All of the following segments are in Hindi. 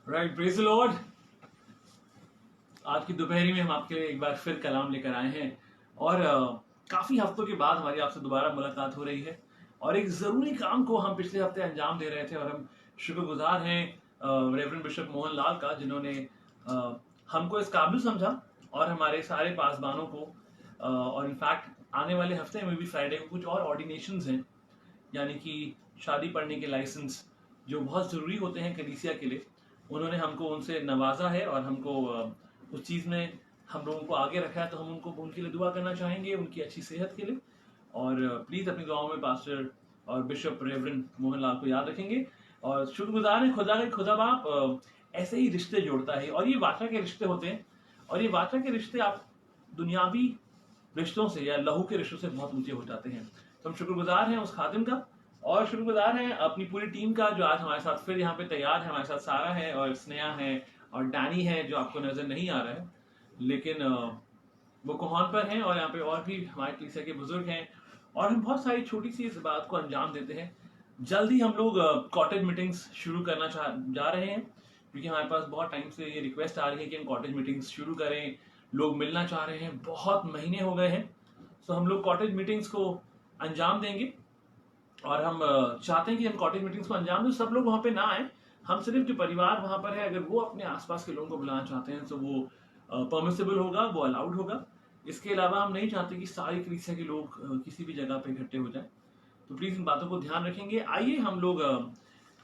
Right, praise the Lord. आज की दोपहरी में हम आपके लिए एक बार फिर कलाम लेकर आए हैं और काफ़ी हफ्तों के बाद हमारी आपसे दोबारा मुलाकात हो रही है और एक ज़रूरी काम को हम पिछले हफ्ते अंजाम दे रहे थे और हम शुक्रगुजार हैं रेवरेंड बिशप मोहन लाल का, जिन्होंने हमको इस काबिल समझा और हमारे सारे पासबानों को और इनफैक्ट आने वाले हफ्ते में भी फ्राइडे को कुछ और ऑर्डिनेशंस हैं, यानी कि शादी पढ़ने के लाइसेंस जो बहुत ज़रूरी होते हैं कलीसिया के लिए। उन्होंने हमको उनसे नवाजा है और हमको उस चीज़ में हम लोगों को आगे रखा है, तो हम उनको उनके लिए दुआ करना चाहेंगे, उनकी अच्छी सेहत के लिए। और प्लीज़ अपनी दुआओं में पास्टर और बिशप रेवरेंड मोहन लाल को याद रखेंगे और शुक्रगुजार है खुदा के। खुदा बाप ऐसे ही रिश्ते जोड़ता है और ये वाचा के रिश्ते होते हैं और ये वाचा के रिश्ते आप दुनियावी रिश्तों से या लहू के रिश्तों से बहुत ऊंचे हो जाते हैं। तो हम शुक्रगुजार हैं उस खादिम का और शुक्रगुजार हैं अपनी पूरी टीम का जो आज हमारे साथ फिर यहाँ पे तैयार है। हमारे साथ सारा है और स्नेहा है और डैनी है जो आपको नजर नहीं आ रहा है, लेकिन वो कोहन पर हैं और यहाँ पे और भी हमारे कलीसिया के बुजुर्ग हैं और हम बहुत सारी छोटी सी इस बात को अंजाम देते हैं। जल्दी हम लोग कॉटेज मीटिंग्स शुरू करना जा रहे हैं, क्योंकि हमारे पास बहुत टाइम से ये रिक्वेस्ट आ रही है कि हम कॉटेज मीटिंग्स शुरू करें, लोग मिलना चाह रहे हैं, बहुत महीने हो गए हैं। तो हम लोग कॉटेज मीटिंग्स को अंजाम देंगे और हम चाहते हैं कि हम कॉटेज मीटिंग्स को अंजाम दें। सब लोग वहाँ पे ना आए, हम सिर्फ जो परिवार वहाँ पर है अगर वो अपने आसपास के लोगों को बुलाना चाहते हैं तो वो परमिसेबल होगा, वो अलाउड होगा। इसके अलावा हम नहीं चाहते कि सारी कलीसिया के लोग किसी भी जगह पे इकट्ठे हो जाएं, तो प्लीज इन बातों को ध्यान रखेंगे। आइए हम लोग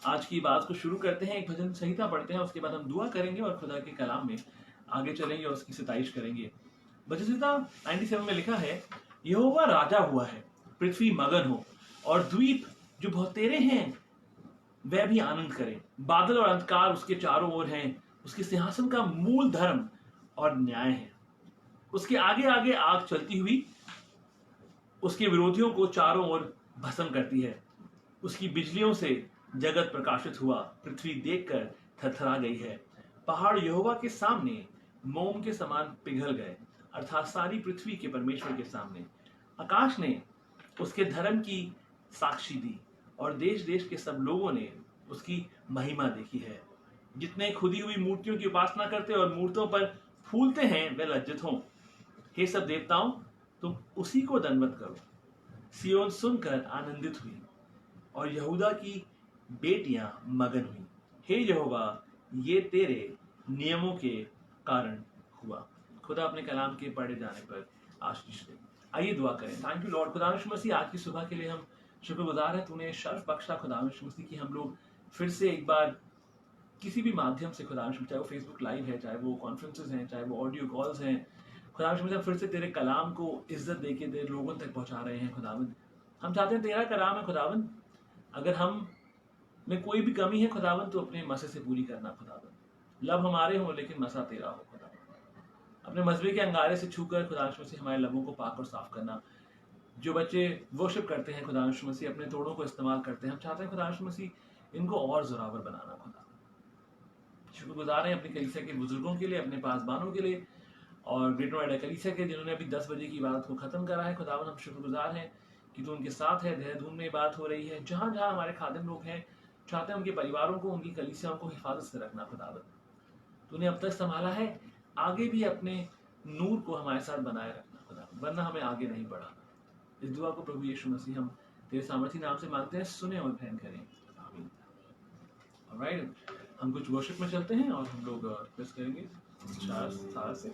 आज की बात को शुरू करते हैं, एक भजन संहिता पढ़ते हैं, उसके बाद हम दुआ करेंगे और खुदा के कलाम में आगे चलेंगे और उसकी सिताइश करेंगे। भजन संहिता 97 में लिखा है, यहोवा राजा हुआ है, पृथ्वी मगन हो और द्वीप जो बहुतेरे हैं वह भी आनंद करें। बादल और अंधकार उसके चारों ओर हैं, उसके सिंहासन का मूल धर्म और न्याय है। उसके आगे आगे आग चलती हुई उसके विरोधियों को चारों ओर भस्म करती है। उसकी बिजलियों से जगत प्रकाशित हुआ, पृथ्वी देखकर थरथरा गई है। पहाड़ यहोवा के सामने मोम के समान पिघल गए, अर्थात सारी पृथ्वी के परमेश्वर के सामने। आकाश ने उसके धर्म की साक्षी दी और देश देश के सब लोगों ने उसकी महिमा देखी है। जितने खुदी हुई मूर्तियों की उपासना करते और मूर्तों पर फूलते हैं वे लज्जित हों। हे सब देवताओं, तुम उसी को दंडवत करो। सियोन सुनकर आनंदित हुई और यहूदा की बेटियां मगन हुई। हे यहोवा, ये तेरे नियमों के कारण हुआ। खुदा अपने कलाम के पढ़े जाने पर आशीष दे। आइए दुआ करें। Thank you Lord. खुदा यीशु मसीह, आज की सुबह के लिए हम शुक्रगुजार है, तूने शर्फ बख्शा खुदा यीशु मसीह की हम लोग फिर से एक बार किसी भी माध्यम से खुदा यीशु, चाहे वो फेसबुक लाइव है, चाहे वो कॉन्फ्रेंसेस हैं, चाहे वो ऑडियो कॉल्स हैं, खुदा यीशु मसीह फिर से तेरे कलाम को इज्जत दे के तेरे लोगों तक पहुंचा रहे हैं। खुदावंद, हम चाहते हैं तेरा कलाम है खुदावंद, अगर हम में कोई भी कमी है खुदावंद तो अपने मसे से पूरी करना खुदावंद। लब हमारे हों लेकिन मसा तेरा हो खुदावंद। अपने मजबे के अंगारे से छूकर खुदा यीशु मसीह हमारे लबों को पाक और साफ करना। जो बच्चे वर्शिप करते हैं खुदा यीशु मसीह अपने तोड़ों को इस्तेमाल करते हैं, हम चाहते हैं खुदा यीशु मसीह इनको और जोरावर बनाना। खुदा शुक्रगुजार हैं अपनी कलीसिया के बुजुर्गों के लिए, अपने पासबानों के लिए और ग्रेटर नोएडा कलीसिया के जिन्होंने अभी 10 बजे की इबादत को खत्म करा है। खुदावन, हम शुक्रगुजार हैं कि तू उनके साथ है। देहरादून में इबादत हो रही है, जहाँ जहाँ हमारे खादिम लोग हैं, चाहते हैं उनके परिवारों को, उनकी कलीसियाओं को हिफाजत से रखना। खुदावन, तूने अब तक संभाला है, आगे भी अपने नूर को हमारे साथ बनाए रखना खुदावन, वरना हमें आगे नहीं बढ़ाना। इस दुआ को प्रभु यीशु मसीह हम तेरे सामर्थी नाम से मांगते हैं, सुने और ग्रहण करें। आमीन। ऑलराइट, हम कुछ वर्शिप में चलते हैं और हम लोग रिक्वेस्ट करेंगे सारा से।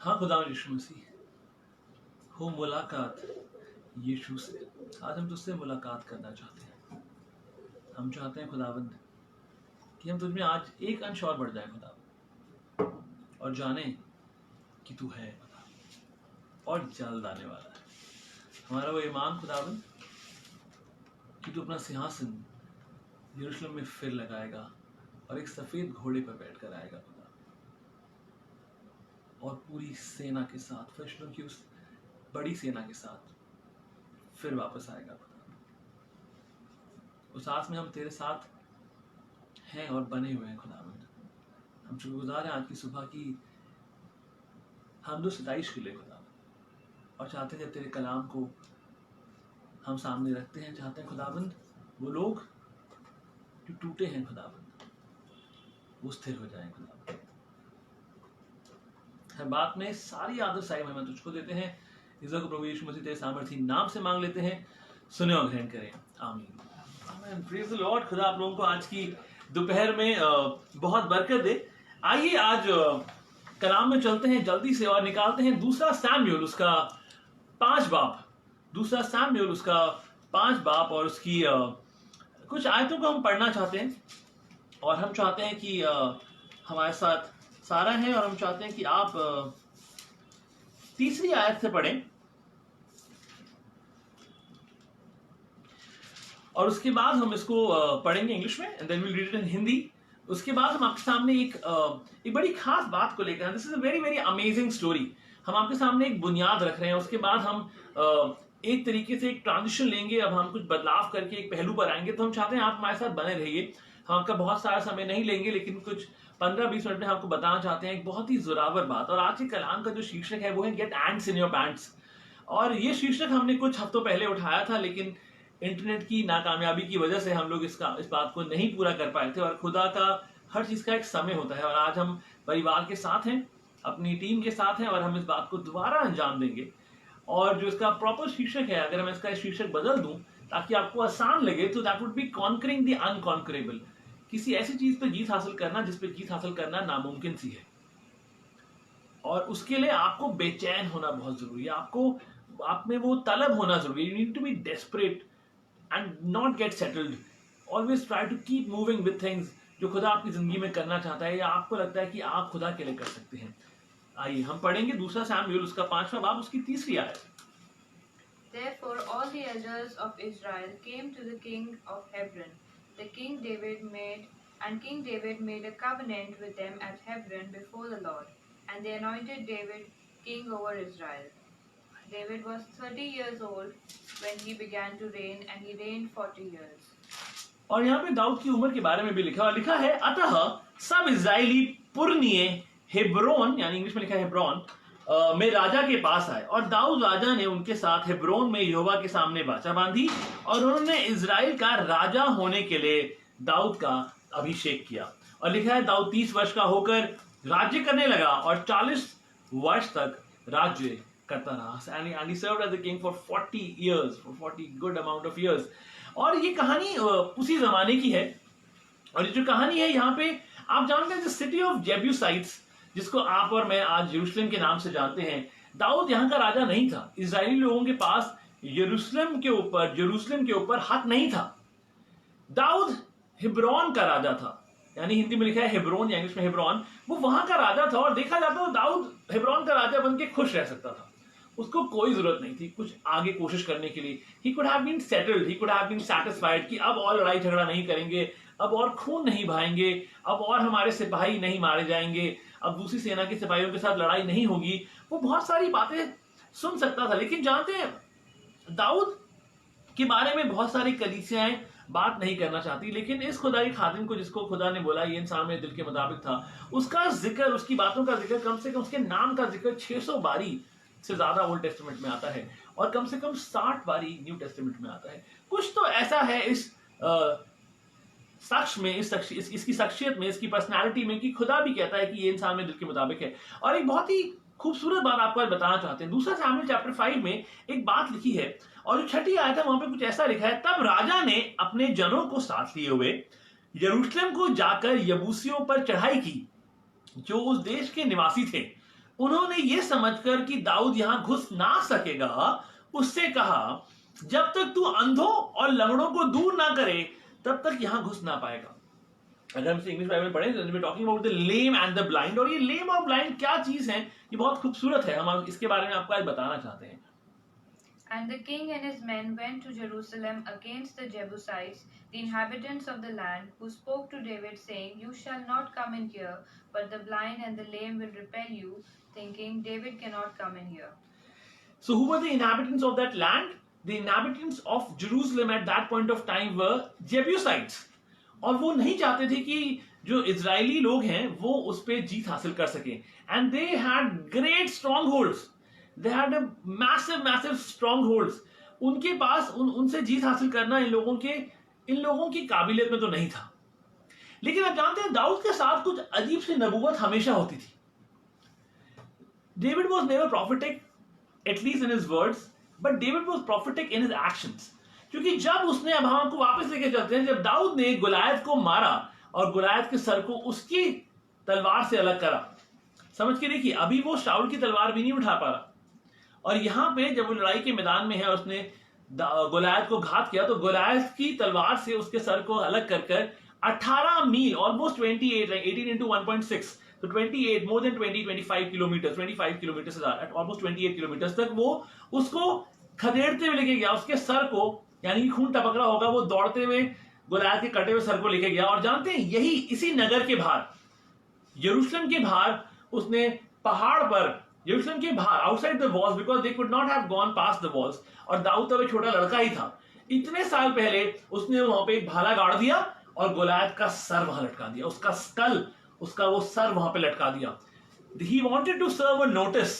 हाँ खुदा यीशु मसीह, हो मुलाकात यीशु से। आज हम तुझसे मुलाकात करना चाहते हैं। हम चाहते हैं खुदावंद कि हम तुझमें आज एक अंश और बढ़ जाए खुदावंद, और जाने कि तू है खुदा और जल्द आने वाला है। हमारा वो ईमान खुदावंद कि तू अपना सिंहासन यरूशलेम में फिर लगाएगा और एक सफेद घोड़े पर बैठकर आएगा खुदा, और पूरी सेना के साथ, फरिश्तों की उस बड़ी सेना के साथ फिर वापस आएगा खुदा। उस आस में हम तेरे साथ हैं और बने हुए हैं खुदावंद। हम शुक्रगुजार हैं आज की सुबह की हमदो सताइश के लिए खुदावंद, और चाहते हैं तेरे कलाम को हम सामने रखते हैं। चाहते हैं खुदावंद वो लोग जो टूटे हैं खुदावंद वो स्थिर हो जाएं खुदावंद। हर बात में सारी आदर साई महिमा तुझको देते हैं। इज़्ज़त को प्रभु यीशु मसीह तेरे सामर्थी नाम से मांग लेते हैं, सुने और ग्रहण करें, आमीन। आमीन। Praise the Lord. खुदा आप लोगों को आज की दोपहर में बहुत बरकत दे। आइए आज कलाम में चलते हैं जल्दी से और निकालते हैं दूसरा सैमुएल उसका 5 बाब, दूसरा सैमुएल उसका 5 बाब, और उसकी कुछ आयतों को हम पढ़ना चाहते हैं। और हम चाहते हैं कि हमारे साथ सारा है, और हम चाहते हैं कि आप तीसरी आयत से पढ़ें, और उसके बाद हम इसको पढ़ेंगे इंग्लिश में, and then we will read it in Hindi. उसके बाद हम आपके सामने एक बड़ी खास बात को लेकर, this is a very very amazing story. हम आपके सामने एक बुनियाद रख रहे हैं, उसके बाद हम एक तरीके से एक ट्रांजिशन लेंगे। अब हम कुछ बदलाव करके एक पहलू पर आएंगे। तो हम चाहते हैं आप हमारे साथ बने रहिए। हम आपका बहुत सारा समय नहीं लेंगे, लेकिन कुछ 15-20 मिनट में आपको बताना चाहते हैं एक बहुत ही जोरावर बात। और आज के कलाम का जो शीर्षक है वो है get ants in your pants. और ये शीर्षक हमने कुछ हफ्तों पहले उठाया था, लेकिन इंटरनेट की नाकामयाबी की वजह से हम लोग इस बात को नहीं पूरा कर पाए थे। और खुदा का हर चीज का एक समय होता है, और आज हम परिवार के साथ हैं, अपनी टीम के साथ हैं, और हम इस बात को दोबारा अंजाम देंगे। और जो इसका प्रॉपर शीर्षक है, अगर मैं इसका शीर्षक बदल दूं ताकि आपको आसान लगे, तो that would be conquering the unconquerable. किसी ऐसी चीज पे जीत हासिल करना जिस पे जीत हासिल करना नामुमकिन सी है, और उसके लिए आपको बेचैन होना बहुत जरूरी है। आप में वो तलब होना जरूरी है। You need to be desperate and not get settled. Always try to keep moving with things जो खुदा आपकी जिंदगी में करना चाहता है, या आपको लगता है कि आप खुदा के लिए कर सकते हैं। आइए हम पढ़ेंगे दूसरा सैमुएल उसका 5वां बाब, उसकी तीसरी आयत। Therefore all the elders of Israel came to the king of Hebron. King David made a covenant with them at Hebron before the Lord, and they anointed David king over Israel. David was 30 years old when he began to reign, and he reigned 40 years. और यहाँ पे दाऊद की उम्र के बारे में भी लिखा है, अतः सब इजरायली पुरनिये हेब्रोन, यानी इंग्लिश में लिखा है हेब्रोन, में राजा के पास आए, और दाऊद राजा ने उनके साथ हेब्रोन में यहोवा के सामने वाचा बांधी, और उन्होंने इजराइल का राजा होने के लिए दाऊद का अभिषेक किया। और लिखा है दाऊद 30 वर्ष का होकर राज्य करने लगा, और 40 वर्ष तक राज्य करता रहा। And he served as a king for 40 years, for 40 good amount of years. और ये कहानी उसी जमाने की है। और ये जो कहानी है यहाँ पे आप जानते हैं, सिटी ऑफ जेब्यूसाइट्स, जिसको आप और मैं आज यरूशलेम के नाम से जानते हैं, दाऊद यहाँ का राजा नहीं था। इजरायली लोगों के पास जेरूशलेम के ऊपर हक नहीं था। दाऊद हेब्रोन का राजा था, यानी हिंदी में लिखा है हेब्रोन या इंग्लिश में हेब्रोन, वो वहां का राजा था। और देखा जाता तो दाऊद हेब्रोन का राजा बन के खुश रह सकता था। उसको कोई जरूरत नहीं थी कुछ आगे कोशिश करने के लिए। He could have been settled, he could have been satisfied कि अब और लड़ाई झगड़ा नहीं करेंगे, अब और खून नहीं बहाएंगे, अब और हमारे सिपाही नहीं मारे जाएंगे, अब दूसरी सेना के सिपाहियों के साथ लड़ाई नहीं होगी। वो बहुत सारी बातें सुन सकता था। लेकिन जानते हैं, दाऊद के बारे में बहुत सारी कलीसियाएं बात नहीं करना चाहती, लेकिन इस खुदा के खादिम को, जिसको खुदा ने बोला ये इंसान मेरे दिल के मुताबिक था, उसका जिक्र, उसकी बातों का जिक्र, कम से कम उसके नाम का जिक्र 600 बारी से ज्यादा ओल्ड टेस्टामेंट में आता है, और कम से कम 60 बारी न्यू टेस्टामेंट में आता है। कुछ तो ऐसा है इस शख्स में, इसकी शख्सियत में, इसकी पर्सनालिटी में, कि खुदा भी कहता है कि ये इंसान मेरे दिल के मुताबिक है। और एक बहुत ही खूबसूरत बात आपको बताना चाहते हैं। दूसरा सैमुएल चैप्टर 5 में एक बात लिखी है, और जो 6ठी आयत है वहां पे कुछ ऐसा लिखा है, तब राजा ने अपने जनों को साथ लिए हुए यरूशलेम को जाकर यबूसियों पर चढ़ाई की, जो उस देश के निवासी थे। उन्होंने ये समझकर कि दाऊद यहां घुस ना सकेगा, उससे कहा, जब तक तू अंधों और लंगड़ों को दूर ना करे तब तक यहां घुस ना पाएगा। अगर हम इंग्लिश बाइबल पढ़ें तो talking about the lame and the blind, और ये लेम और ब्लाइंड क्या चीज है, ये बहुत खूबसूरत है। हम इसके बारे में आपको आज बताना चाहते हैं। And the king and his men went to Jerusalem against the Jebusites, the inhabitants of the land, who spoke to David, saying, You shall not come in here, but the blind and the lame will repel you, thinking, David cannot come in here. So who were the inhabitants of that land? The inhabitants of Jerusalem at that point of time were Jebusites. और वो नहीं चाहते थे कि जो इजरायली लोग हैं वो उस पर जीत हासिल कर सके। And they had great strong holds, they had massive strong holds. उनके पास उनसे जीत हासिल करना इन लोगों की काबिलियत में तो नहीं था। लेकिन आप जानते हैं दाऊद के साथ कुछ अजीब सी नबूवत हमेशा होती थी। David was never prophetic, at least in his words, but David was prophetic in his actions. क्योंकि जब उसने, अब हम आपको वापस लेके चलते हैं, जब दाऊद ने गुलायत को मारा और गुलायत के सर को उसकी तलवार से अलग करा, समझ के देखिए, अभी वो शाऊल की तलवार भी नहीं उठा पा रहा। और यहां पे जब वो लड़ाई के मैदान में है, उसने गुलायत को घात किया, तो गुलायत की तलवार से उसके सर को अलग कर 18 मील, ऑलमोस्ट 28, 18 into 1.6, तो 28, मोर देन 25 किलोमीटर, 25 किलोमीटर से ज्यादा, ऑलमोस्ट 28 किलोमीटर तक वो उसको खदेड़ते हुए लेके गया। उसके सर को, यानी कि खून टपक रहा होगा, वो दौड़ते हुए गुलायत के कटे हुए सर को लेके गया। और जानते हैं, यही इसी नगर के बाहर, यरूशलेम के बाहर, उसने पहाड़ पर, यरूशलेम के बाहर, outside the walls, because they could not have gone pass the walls, और दाऊद तब एक छोटा लड़का ही था, इतने साल पहले उसने वहां पे एक भाला गाड़ दिया और गुलायत का सर वहां लटका दिया, उसका स्कल, उसका वो सर वहां पे लटका दिया। He wanted to serve a notice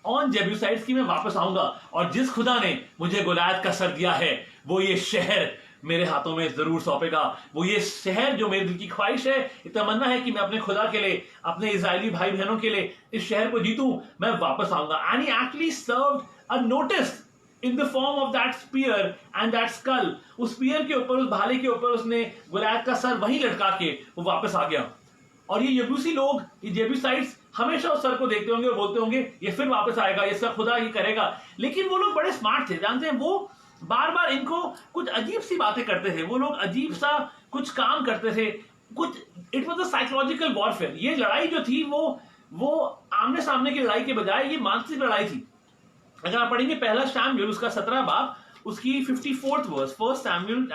on Jebusites की मैं वापस आऊंगा, और जिस खुदा ने मुझे गुलायत का सर दिया है वो ये शहर मेरे हाथों में जरूर सौंपेगा। वो ये शहर जो मेरे दिल की ख्वाहिश है, तमन्ना है कि मैं अपने खुदा के लिए, अपने इजरायली भाई बहनों के लिए इस शहर को जीतूं, मैं वापस आऊंगा। And he actually served a notice in the form of that spear and that skull. उस स्पीयर के ऊपर, उस भाले के ऊपर उसने गुलायत का सर वहीं लटका के वो वापस आ गया। और ये यबूसी लोग, ये जेबूसाइट्स, हमेशा उस सर को देखते होंगे और बोलते होंगे ये फिर वापस आएगा, इसका खुदा ही करेगा। लेकिन वो लोग बड़े स्मार्ट थे, जानते हैं, वो बार बार इनको कुछ अजीब सी बातें करते थे, वो लोग अजीब सा कुछ काम करते थे, कुछ, it was a psychological warfare. ये लड़ाई जो थी वो आमने सामने की लड़ाई के बजाय ये मानसिक लड़ाई थी। अगर आप पढ़ेंगे पहला शमूएल उसका 17 बाब, उसकी 54th वर्स, फर्स्ट शमूएल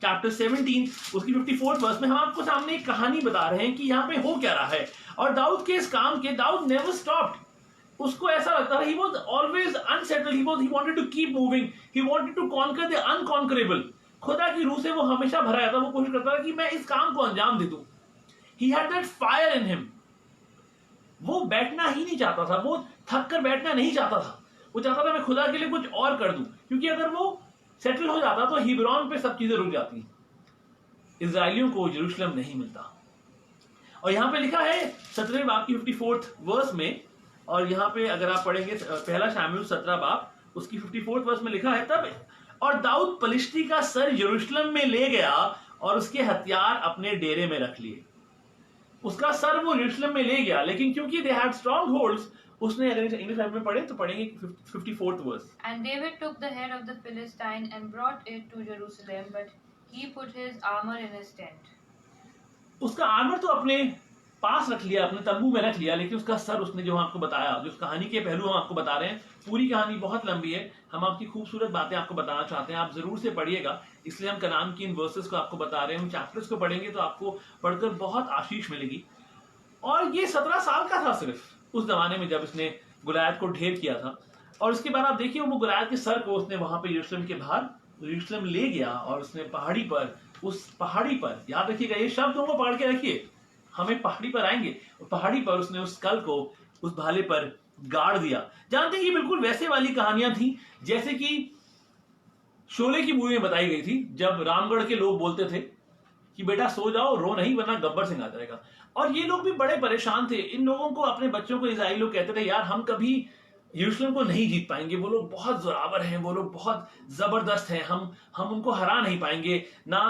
चैप्टर 17 उसकी 54th वर्स में हम आपको सामने एक कहानी बता रहे हैं कि यहाँ पे हो क्या रहा है। और दाऊद के इस काम के, दाऊद नेवर स्टॉप्ड, उसको ऐसा लगता था, he was always unsettled, he wanted to keep moving, he wanted to conquer the unconquerable। खुदा की रूह से वो हमेशा भरा रहता, वो कोशिश करता था कि मैं इस काम को अंजाम दे दूं। He had that fire in him। वो बैठना ही नहीं चाहता था, वो थक कर बैठना नहीं चाहता था, वो चाहता था मैं खुदा के लिए कुछ और कर दूं, क्योंकि अगर वो सेटल हो जाता तो हिब्रोन पे सब चीजें रुक जाती, इजराइलियों को यरूशलेम नहीं मिलता। और यहां पे लिखा है 17 बाब की 54th वर्स में, और यहां पे अगर आप पढ़ेंगे पहला शमूएल 17 बाब उसकी 54th वर्स में लिखा है, तब और दाऊद पलिश्ती का सर यरूशलेम में ले गया और उसके हथियार अपने डेरे में रख लिए। उसका सर वो यरूशलेम में ले गया, लेकिन क्योंकि दे हैड स्ट्रॉन्ग होल्ड्स, उसने, अगर इंग्लिश बाइबल में पढ़े तो पढ़ेंगे 54th verse. And David took the head of the Philistine and brought it to Jerusalem, but he put his armor in his tent. उसका आर्मर तो अपने पास रख लिया, अपने तंबू में रख लिया, लेकिन उसका सर उसने जो आपको बताया, जो उस कहानी के पहलू हम आपको बता रहे हैं, पूरी कहानी बहुत लंबी है, हम आपकी खूबसूरत बातें आपको बताना चाहते हैं, आप जरूर से पढ़िएगा। इसलिए हम कलाम की इन वर्सेस को आपको बता रहे हैं, उन चैप्टर्स को पढ़ेंगे तो आपको पढ़कर बहुत आशीष मिलेगी। और ये 17 साल का था सिर्फ उस जमाने में जब इसने गुलायत को ढेर किया था। और उसके बाद आप देखिए वो गुलायत के सर को उसने वहां पे यरूशलेम के बाहर, यरूशलेम ले गया, और उसने पहाड़ी पर, उस पहाड़ी पर, याद रखिएगा ये शब्द को पकड़ के रखिए, हमें पहाड़ी पर आएंगे, पहाड़ी पर उसने उस स्कल को उस भाले पर गाड़ दिया। जानते हैं ये बिल्कुल वैसे वाली कहानियां थी जैसे कि शोले की मूवी में बताई गई थी, जब रामगढ़ के लोग बोलते थे कि बेटा सो जाओ, रो नहीं वरना गब्बर सिंह आ जाएगा। और ये लोग भी बड़े परेशान थे, इन लोगों को, अपने बच्चों को इजराइली लोग कहते थे यार हम कभी यरूशलेम को नहीं जीत पाएंगे, वो लोग बहुत जोरावर हैं, वो लोग बहुत जबरदस्त हैं, हम उनको हरा नहीं पाएंगे। ना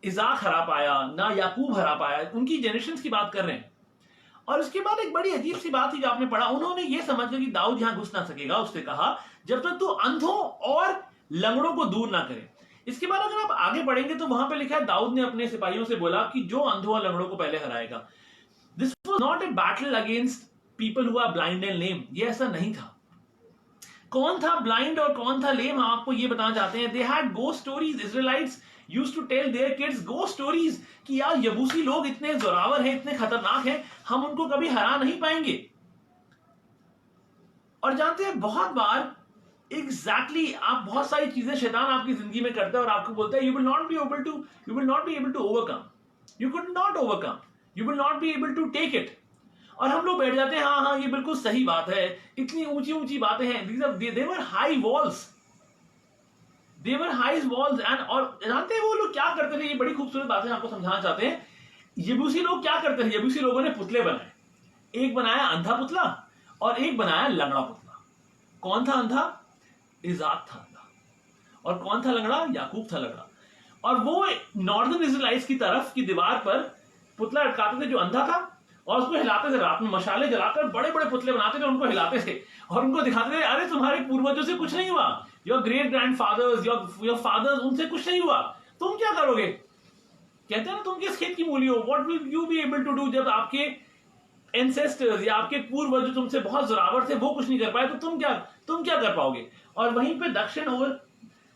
इजाक हरा पाया, ना याकूब हरा पाया, उनकी जनरेशन की बात कर रहे हैं। और उसके बाद एक बड़ी अजीब सी बात थी जो आपने पढ़ा, उन्होंने ये समझ लिया कि दाऊद यहां घुस ना सकेगा, उसने कहा जब तक तू अंधों और लंगड़ों को दूर ना करे। इसके बाद अगर आप आगे बढ़ेंगे तो वहां पे लिखा है दाऊद ने अपने सिपाहियों से बोला कि जो अंधों और लंगड़ों को पहले हराएगा। This was not a battle against people who are blind and lame, ये ऐसा नहीं था। कौन था ब्लाइंड और कौन था लेम, हम आपको ये बताना चाहते हैं। They had ghost stories, Israelites used to tell their kids ghost stories कि यार यबूसी लोग इतने जोरावर हैं, इतने खतरनाक हैं, हम उनको कभी हरा नहीं पाएंगे। और जानते हैं बहुत बार एग्जैक्टली आप बहुत सारी चीजें शैतान आपकी जिंदगी में करता है और आपको बोलता है you will not be able to overcome, you could not overcome, you will not be able to take it. और हम लोग बैठ जाते हैं हाँ हाँ ये बिल्कुल सही बात है, इतनी ऊंची ऊंची बातें हैं, they were high walls, they were high walls and. और जानते हैं वो लोग क्या करते थे, ये बड़ी खूबसूरत बातें आपको समझाना चाहते हैं। यबूसी लोग क्या करते थे, यबूसी लोगों ने पुतले बनाए, एक बनाया अंधा पुतला और एक बनाया लंगड़ा पुतला। कौन था अंधा? इजाक था अंधा। और कौन था लंगड़ा? याकूब था लंगड़ा। और वो नॉर्दर्न इजराइल्स की तरफ की दीवार पर पुतला अटकाते थे जो अंधा था और उसको हिलाते थे, रात में मशाले जलाकर बड़े बड़े पुतले बनाते थे, उनको हिलाते थे और उनको दिखाते थे अरे तुम्हारे पूर्वजों से कुछ नहीं हुआ, your great grandfathers, your fathers, उनसे कुछ नहीं हुआ, तुम क्या करोगे? कहते हैं ना तुम किस खेत की मूली हो, what will you be able to do. जब आपके एंसेस्टर्स या आपके पूर्वज जो तुमसे बहुत जोरावर थे वो कुछ नहीं कर पाए तो तुम क्या कर पाओगे। और वहीं पे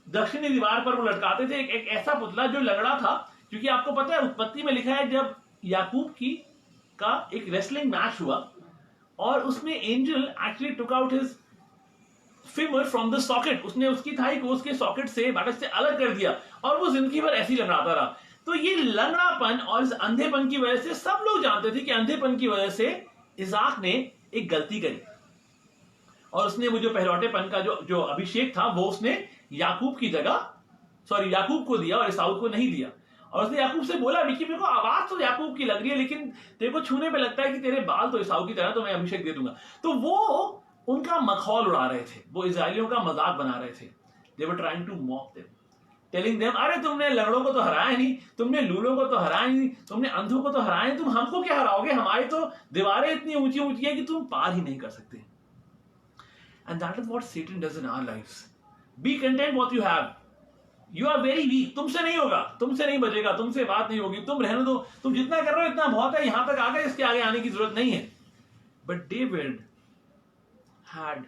दक्षिणी दीवार पर वो लटकाते थे एक ऐसा पुतला जो लंगड़ा था, क्योंकि आपको पता है उत्पत्ति में लिखा है जब याकूब का एक रेसलिंग मैच हुआ और उसमें angel actually took out his femur from the socket, उसने उसकी थाई को उसके सॉकेट से बाटस से अलग कर दिया और वो जिंदगी भर ऐसे ही लंगड़ाता रहा। तो ये लंगड़ापन और इस अंधेपन की वजह से सब लोग जानते थे कि अंधेपन की वजह से इसाक ने एक गलती करी और उसने वो जो पहलौटेपन का जो अभिषेक था वो उसने याकूब को दिया और ईसाऊ को नहीं दिया। और उसने याकूब से बोला भी कि मेरे को आवाज तो याकूब की लग रही है लेकिन तेरे को छूने पे लगता है कि तेरे बाल तो ईसाऊ की तरह, तो मैं अभिषेक दे दूंगा। तो वो उनका मखौल उड़ा रहे थे, वो इजराइलियों का मजाक बना रहे थे। They were trying to mock them, telling them अरे तुमने लंगड़ों को तो हराया नहीं, तुमने लूलों को तो हराया नहीं, तुमने अंधों को तो हराया नहीं, तुम हमको क्या हराओगे, हमारी तो दीवारें इतनी ऊंची ऊंची है कि तुम पार ही नहीं कर सकते। And that is what Satan does in our lives. Be content what you have, you are very weak, तुमसे नहीं होगा, तुमसे नहीं बचेगा, तुमसे बात नहीं होगी, तुम रहने दो, तुम जितना कर रहे हो इतना बहुत है, यहां तक आ गए, इसके आगे आने की जरूरत नहीं है। But David had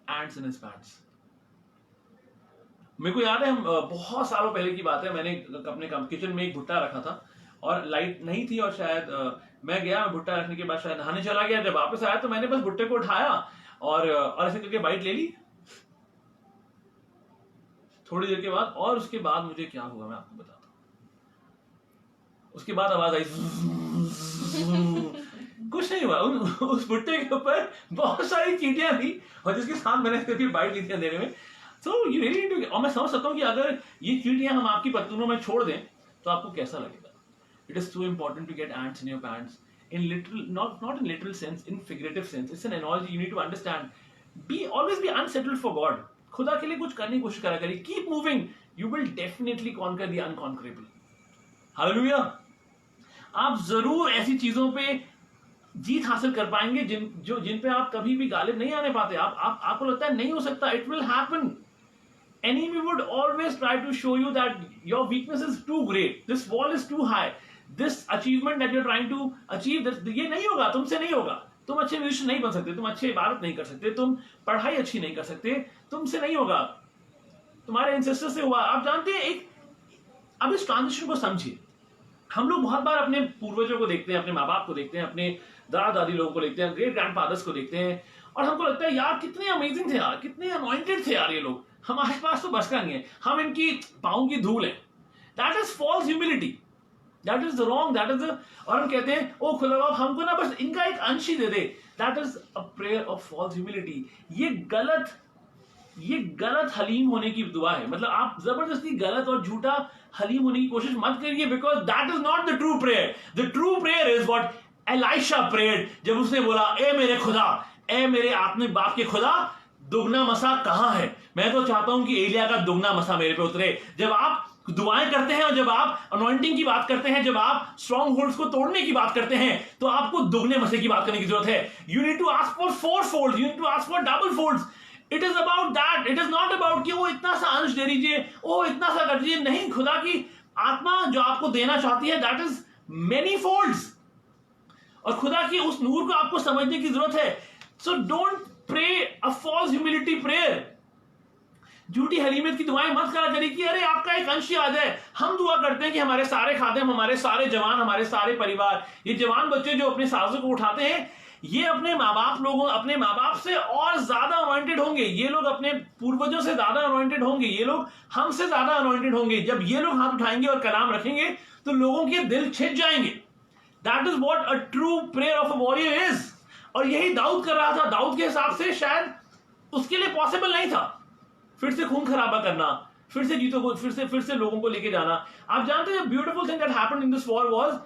ants in his pants. मेरे को याद है हम बहुत सालों पहले की बात है, मैंने अपने किचन में एक भुट्टा रखा था और लाइट नहीं थी और शायद मैं गया, भुट्टा रखने के बाद शायद नहाने चला गया, जब वापस आया तो मैंने बस भुट्टे को उठाया और ऐसे करके बाइट ले ली थोड़ी देर के बाद, और उसके बाद मुझे क्या हुआ मैं आपको बताता हूं। उसके बाद आवाज आई कुछ नहीं हुआ, उस भुट्टे के ऊपर बहुत सारी चींटियां थी और जिसके साथ मैंने बाइट ली थी अंधेरे में। So you really need to, और मैं समझ सकता हूँ कि अगर ये चींटियां हम आपकी पत्तूनों में छोड़ दें तो आपको कैसा लगेगा। It is so important to get ants in your pants, in literal, not in literal sense, in figurative sense. It's an analogy you need to understand. Always be unsettled for God. खुदा के लिए कुछ करने की कोशिश करा करिए। Keep moving. You will definitely conquer the unconquerable. Hallelujah. आप जरूर ऐसी चीजों पे जीत हासिल कर पाएंगे जिन पे आप कभी भी गालिब नहीं आने पाते। आपको लगता है नहीं हो सकता, it will happen. Enemy would always try to show you that your weakness is too great, this wall is too high, this achievement that you're trying to achieve, ये नहीं होगा, तुमसे नहीं होगा, तुम अच्छे म्यूजिशियन नहीं बन सकते, तुम अच्छे इबादत नहीं कर सकते, तुम पढ़ाई अच्छी नहीं कर सकते, तुमसे नहीं होगा, तुम्हारे एंसेस्टर से हुआ। आप जानते हैं अब इस ट्रांजिशन को समझिए। हम लोग बहुत बार अपने पूर्वजों को देखते हैं, अपने माँ बाप को देखते हैं, अपने दादा दादी लोगों को देखते हैं, ग्रेट ग्रैंडफादर्स को देखते हैं और हमको लगता है यार कितने अमेजिंग थे यार, कितने अनॉइंटेड थे यार ये लोग, हमारे पास तो बस का नहीं है, हम इनकी पाँव की धूल है। That is false humility, that is wrong, that is और हम कहते हैं ओ खुदा बाप हमको ना बस इनका एक अंश ही दे दे। That is a prayer of false humility. ये गलत हलीम होने की दुआ है। मतलब आप जबरदस्ती गलत और झूठा हलीम होने की कोशिश मत करिए, because that is not the true prayer. The true prayer is what Elisha prayed, जब उसने बोला ए मेरे खुदा, ए मेरे अपने बाप के खुदा, दुगना मसा कहां है, मैं तो चाहता हूं कि एलिया का दुगना मसा मेरे पे उतरे। जब आप दुआएं करते हैं और जब आप अनॉइंटिंग की बात करते हैं, जब आप स्ट्रॉन्ग होल्ड्स को तोड़ने की बात करते हैं, तो आपको दुगने मसे की बात करने की जरूरत है. You need to ask for 4 folds, you need to ask for double folds. It is about that. It is not about कि वो इतना सा अंश दे दीजिए, ओ इतना सा कर दीजिए. नहीं, खुदा की आत्मा जो आपको देना चाहती है, दैट इज मेनी folds. और खुदा की उस नूर को आपको समझने की जरूरत है. So don't pray a false humility prayer. झूठी हलीमियत की दुआएं मत करा करिए कि अरे आपका एक अंश याद है. हम दुआ करते हैं कि हमारे सारे खादिम, हमारे सारे जवान, हमारे सारे परिवार, ये जवान बच्चे जो अपने साजों को उठाते हैं, ये अपने माँ बाप से और ज्यादा अनॉइंटेड होंगे. ये लोग अपने पूर्वजों से ज्यादा अनॉइंटेड होंगे. ये लोग हमसे ज्यादा अनॉइंटेड होंगे. जब ये लोग हाथ उठाएंगे और कलाम रखेंगे तो लोगों के दिल छिद जाएंगे. That is what a true prayer of a warrior is. और यही दाऊद कर रहा था. दाऊद के हिसाब से शायद उसके लिए पॉसिबल नहीं था फिर से खून खराबा करना, फिर से जीतों को फिर से लोगों को लेके जाना. आप जानते हैं beautiful thing that happened in this war was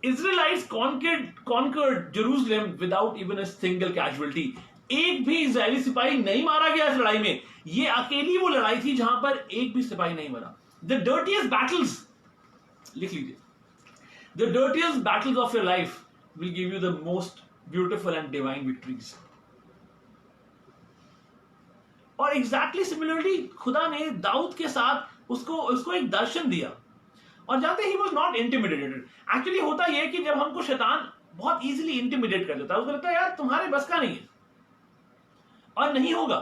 Israelites conquered Jerusalem without even a single casualty. एक भी इजरायली सिपाही नहीं मारा गया इस लड़ाई में. ये अकेली वो लड़ाई थी जहां पर एक भी सिपाही नहीं मरा. द डर्टीएस्ट बैटल्स, लिख लीजिए, the dirtiest battles of your life will give you the most beautiful and divine victories. और एग्जैक्टली सिमिलरली खुदा ने दाऊद के साथ उसको एक दर्शन दिया. और जानते he was not intimidated. Actually होता यह कि जब हमको शैतान बहुत इजीली इंटिमिडेट कर देता है, उसको लगता है यार तुम्हारे बस का नहीं है और नहीं होगा.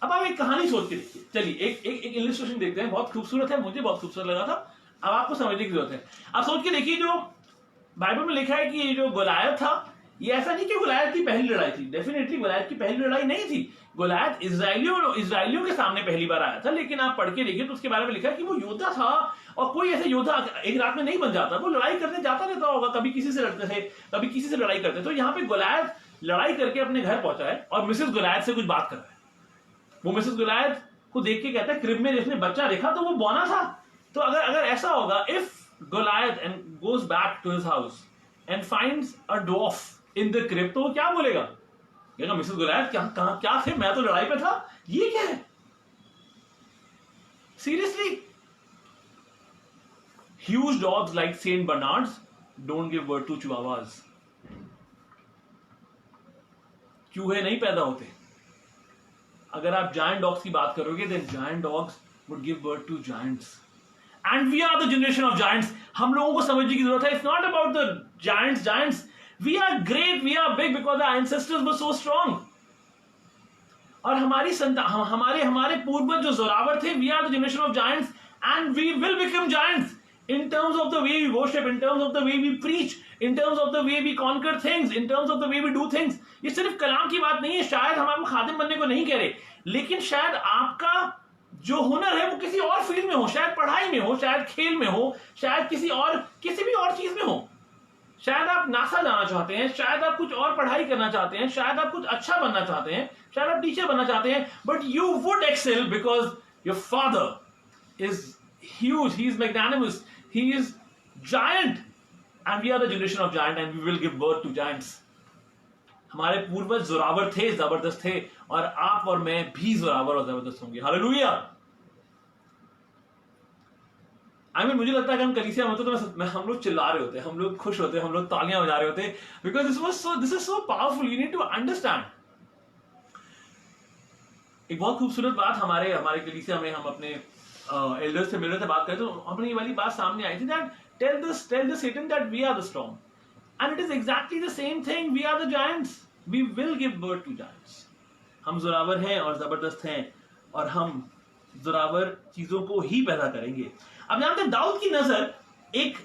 अब आप एक कहानी सोच के देखिए. चलिए एक इलिस्ट्रेशन देखते हैं. बहुत खूबसूरत है, मुझे बहुत खूबसूरत लगा था. अब आपको समझने की जरूरत है. आप सोच के देखिए, जो बाइबल में लिखा है कि ये जो गोलायत था, ये ऐसा नहीं कि गोलायत की पहली लड़ाई थी. डेफिनेटली गोलायत की पहली लड़ाई नहीं थी. गोलायत इजराइलियों के सामने पहली बार आया था. लेकिन आप पढ़ के देखिए तो उसके बारे में लिखा है कि वो योद्धा था. और कोई ऐसे योद्धा एक रात में नहीं बन जाता. वो लड़ाई करने जाता रहता होगा. कभी किसी से लड़ते थे, कभी किसी से लड़ाई करते. तो यहाँ पे गोलायत लड़ाई करके अपने घर पहुंचा है और मिसेस गोलायत से कुछ बात कर रहा है. वो मिसेस गोलायत को देख के कहता है, क्रिब में जिसने बच्चा देखा तो वो बौना था. तो अगर ऐसा होगा, if Goliath and goes back to his house and finds a dwarf in the crib, तो वो क्या बोलेगा? मिसेस गोलायत क्या थे, मैं तो लड़ाई पे था, ये क्या है? Seriously. Huge dogs like Saint Bernards don't give birth to chihuahuas. चूहे नहीं पैदा होते. अगर आप giant dogs की बात करोगे, then giant dogs would give birth to giants. And we are the generation of giants. हम लोगों को समझने की जरूरत है. It's not about the giants. We are great, we are big because our ancestors were so strong. और हमारे पूर्वज जो जोरावर थे, we are the generation of giants and we will become giants. In terms of the way we worship, in terms of the way we preach, in terms of the way we conquer things, in terms of the way we do things. ये सिर्फ कलाम की बात नहीं है. शायद हम आपको खादिम बनने को नहीं कह रहे, लेकिन शायद आपका जो हुनर है वो किसी और फील्ड में हो. शायद पढ़ाई में हो, शायद खेल में हो, शायद किसी भी और चीज में हो. शायद आप नासा जाना चाहते हैं, शायद आप कुछ और पढ़ाई करना चाहते हैं, शायद आप कुछ अच्छा बनना चाहते हैं, शायद आप टीचर बनना चाहते हैं. But you would excel because your father is huge. He is magnanimous. He is giant. And we are the generation of giant and we will give birth to giants. हमारे पूर्वज जोरावर थे, जबरदस्त थे, और आप और मैं भी जोरावर और जबरदस्त होंगे. हालेलुया. मुझे लगता है कि हम कलीसिया में होते तो हम लोग चिल्ला रहे होते, हम लोग खुश होते, हम लोग तालियां बजा रहे होते. Because this is so powerful. You need to understand. एक बहुत खूबसूरत बात हमारे कलीसिया में, हम अपने एल्डर्स से मिल रहे थे, बात करते, तो अपनी ये वाली बात सामने आई थी that tell the Satan that we are the storm, and it is exactly the same thing. We are the giants. We will give birth to giants. हम जोरावर हैं और जबरदस्त हैं, और हम जोरावर चीजों को ही पैदा करेंगे. अब जानते हैं दाऊद की नजर एक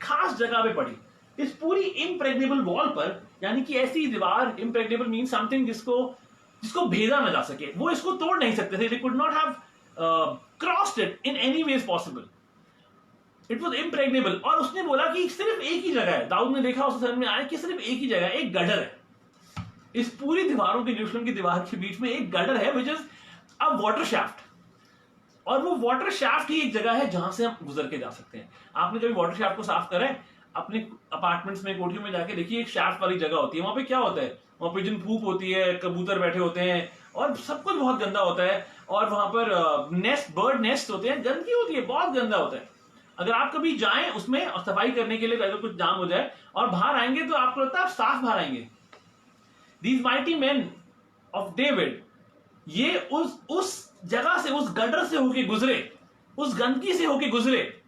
खास जगह पे पड़ी, इस पूरी इम्प्रेग्नेबल वॉल पर. यानी कि ऐसी दीवार, इम्प्रेग्नेबल मीन समथिंग जिसको भेदा ना जा सके. वो इसको तोड़ नहीं सकते थे. They could not have crossed it in any ways possible. It was impregnable. और उसने बोला कि सिर्फ एक ही जगह है. दाऊद ने देखा, उसे समझ में आया कि सिर्फ एक ही जगह, एक गडर है. इस पूरी दीवारों के, यरूशलेम की दीवार के बीच में एक गडर है, which is a water shaft. और वो वाटर शाफ्ट ही एक जगह है जहां से हम गुजर के जा सकते हैं. आपने कभी वाटर शाफ्ट को साफ करा है? अपने अपार्टमेंट्स में, कोठियों में जाके देखिए, एक शाफ्ट वाली जगह होती है. वहां पे क्या होता है? वहां पे जिन फूक होती है, कबूतर बैठे होते हैं, और सब कुछ बहुत गंदा होता है, और वहां पर नेस्ट, बर्ड नेस्ट होते हैं, गंदगी होती है, बहुत गंदा होता है। अगर आप कभी जाएं उसमें और सफाई करने के लिए, अगर कुछ जाम हो जाए और बाहर आएंगे तो आपको लगता है आप साफ बाहर आएंगे। These mighty men of David, ये उस जगह से, उस गटर से होके गुजरे, उस गंदगी से होके गुजरे,